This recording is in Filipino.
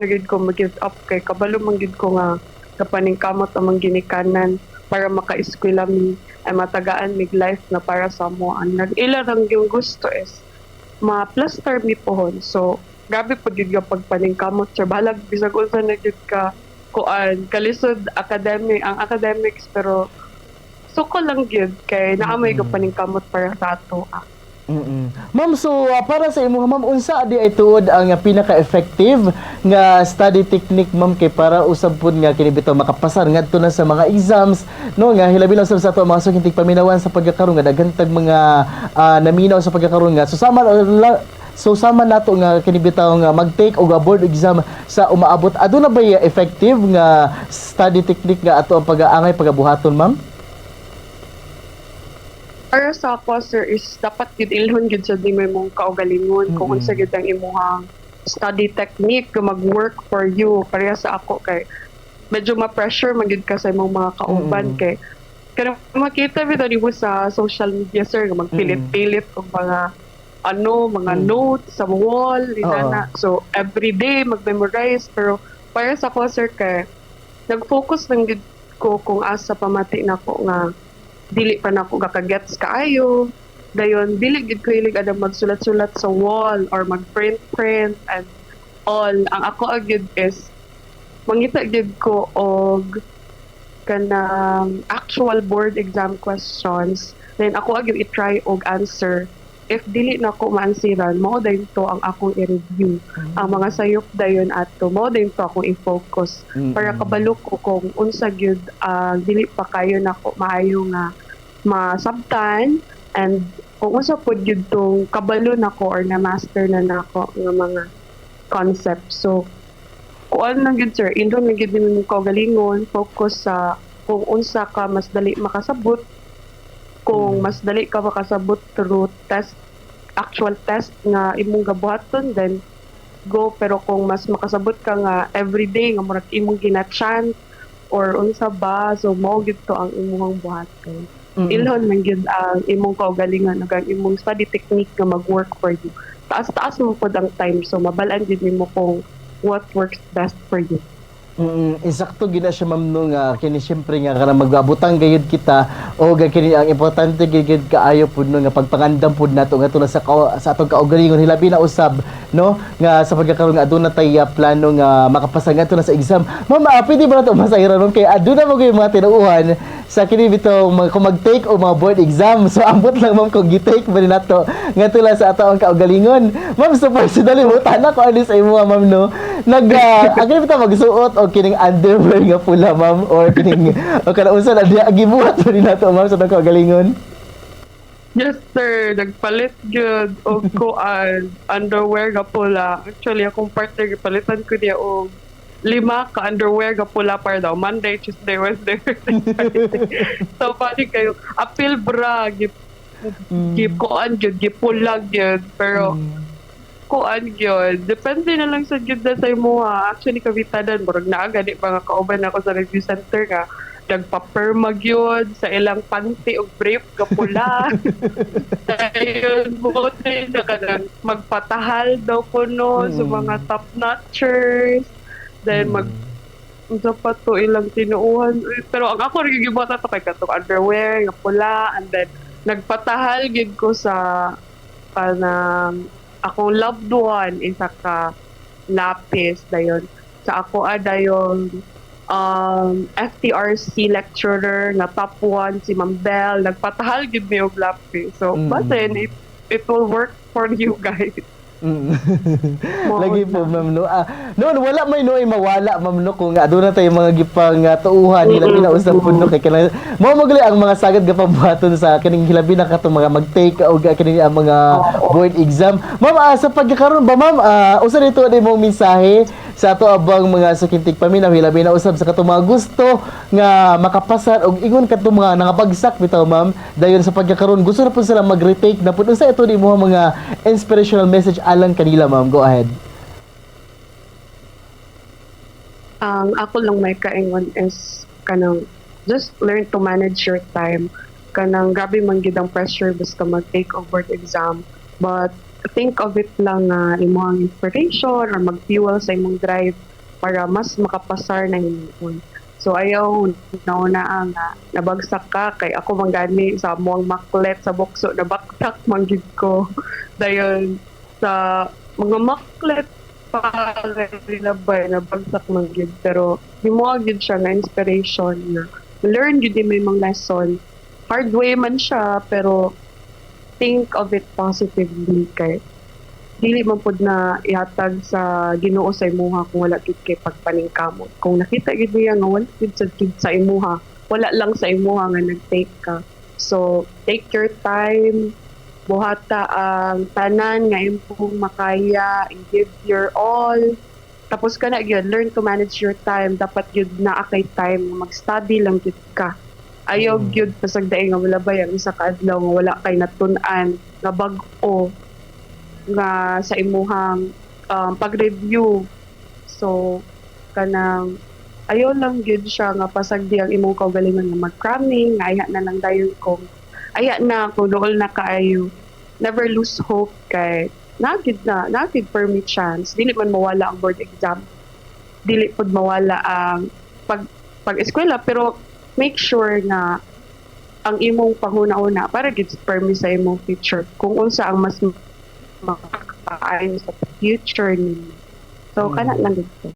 gid ko mag-give up kay kabalo man gid ko nga kapaningkamot amang ginikanan para maka-eskwela mi ay matagaan mig life na para sa mo. Ang nag-ila lang yung gusto is ma-plaster mi pohon. So, grabe po gid nga pagpaningkamot sir. Balag bisag unsa na gid ka kuan kalisod ang academics pero suko lang gid kay naamay ka paningkamot para sa ato. Ma'am, so para sa imo ma'am, unsa di ay tuod ang pinaka-effective nga study technique ma'am kay para usab pud nga kini bitaw makapasar ngadto na sa mga exams no nga hilabi lang sa ato mga sukintig paminawan sa pagkakaroon nga daghan tag mga naminaw sa pagkakaroon nga so sama nato nga kini bitaw nga mag-take og board exam sa umaabot aduna ba effective nga study technique nga ato ang pag-aangay pagabuhaton ma'am? Para sa ako, sir, is dapat gid ilhon gid sa di may mong kaugalingon kung unsa gid ang imuhang study technique nga mag-work for you. Pareha sa ako kay medyo ma-pressure magid ka sa imong mga kauban kay kanang makita bitaw nimo sa social media, sir, nga magpilit-pilit og mga mga notes sa wall, inana. So, every day mag-memorize. Pero para sa ako, sir, kay nag-focus lang gid ko kung asa pamati na ko nga dili pa na ko gakagets kaayo. Dayon, dili gid ko hilig ada magsulat-sulat sa wall or mag-print and all. Ang ako agad is mangita gid ko og kanang actual board exam questions. Then ako agad i-try og answer. If dili na ko maansiran, mao dayon to ang akong i-review. Ang mga sayop dayon ato, mao dayon to akong i-focus para kabalo ko kung unsa gyud dili pa kayo nako maayo nga masabtan and kung unsa pud gyud tong kabalo nako or na master na nako nga mga concept. So kuan lang gyud, sir, indon lang gyud nimo kaugalingon, focus sa kung unsa ka mas dali makasabot. Kung mas dali ka makasabot through actual test nga imong gabuhaton, then go. Pero kung mas makasabot ka nga everyday nga murag imong gina-chant or unsa ba, so mao gid to ang imong buhaton. Ilhon man gid ang imong kaugalingon ug ang imong study technique nga mag-work for you. Taas-taas mo pod ang time, so mabalaan gid nimo kung what works best for you. Insakto gina siya ma'am no nga kini syempre nga kanang magbabutang gayud kita o kini ang importante gid kaayo pud no nga pagpangandam pud nato nga tula sa atong kaugalingon hilabi na usab no nga sa pagkakaroon nga aduna tay plano nga makapasa ngadto na sa exam. Ma'am, pwede ba nato masahiran kay aduna mo gyud mga tinuuhan sa kini bitaw kung mag-take o mga board exam. So ambot lang ma'am kung gi-take ba ni nato nga tula sa atong kaugalingon. Ma'am, so personally mo tanak ko ani sa imo ma'am no agay bitaw magsuot o kining underwear nga pula ma'am or kining o kana unsa na gibuhat mo ni nato ma'am sa atong kaugalingon? Yes, sir. Nagpalit gyud og kuan underwear nga pula. Actually, akong partner gipalitan ko niya og 5 ka underwear nga pula para daw Monday, Tuesday, Wednesday, Thursday, Friday. So, pati kayo apil bra gip kuan gyud gipulag gyud pero kuan gyud depende na lang sa gyud sa imo ha. Actually, kavitadan murag naa gani mga kauban ako sa review center nga nagpa-perma gyud sa ilang panty og brief nga pula. Dayon mo na kanang magpatahal daw ko no sa mga top notchers. Then unsa pa to ilang tinuuhan. Pero ang ako rin gibota to kay katong underwear nga pula and then nagpatahal gid ko sa akong loved one isa ka lapis dayon sa ako dayon FTRC lecturer na top 1 si Ma'am Bell nagpatahal gid mi og lapis. So basin it will work for you guys. Lagi po ma'am no. No wala may no ay mawala ma'am no kung aduna tay mga gipang tuuhan hilabi na usab pud no kay kanang mao magli ang mga sagad nga pabuhaton sa kining hilabi na katong mga mag-take og kining mga board exam. Ma'am, sa pagkakaroon ba ma'am usa dito ni mong mensahe sa ato abang mga sukintig paminaw hilabi na usab sa katong mga gusto nga makapasar og ingon katong mga nangabagsak bitaw ma'am dayon sa pagkakaroon gusto na pud sila mag-retake na pud unsa ito ni mo mga inspirational message alang kanila ma'am, go ahead. Ang ako lang may kaingon is kanang just learn to manage your time. Kanang grabe man gid ang pressure basta mag-take of board exam, but think of it lang imong inspiration or mag-fuel sa imong drive para mas makapasar na hinuon. So ayaw nauna ang nabagsak ka kay ako manggani sa muang maklet sa bukso na baktak manggid ko dayon sa mga maklet para nilabay na bagsak manggid pero himuha gid siya na inspiration na learn gid may mga lesson hard way man siya pero think of it positively kay dili man pud na ihatag sa Ginoo sa imuha kung wala gid kay pagpaningkamot. Kung nakita gid niya nga wala gid sa imuha, wala lang sa imuha nga nag-take ka. So, take your time, buhata ang tanan nga imong makaya, and give your all. Tapos ka na gyud learn to manage your time. Dapat gyud naa kay time mag-study lang gyud ka. Ayaw gyud pasag daing nga wala ba ang isa ka adlaw nga wala kay natun-an nga bag-o nga sa imuhang pag-review. So kanang ayaw lang gyud siya nga pasag di ang imong kaugalingon nga mag-cramming, nga aya na lang dayon kung aya na kung dool na kaayo. Never lose hope kay nagid for me chance. Dili man mawala ang board exam. Dili pud mawala ang pag-eskwela pero make sure na ang imong panghuna-una para gid permi sa imong future kung unsa ang mas makakaayon sa future ninyo. So, kana lang dito.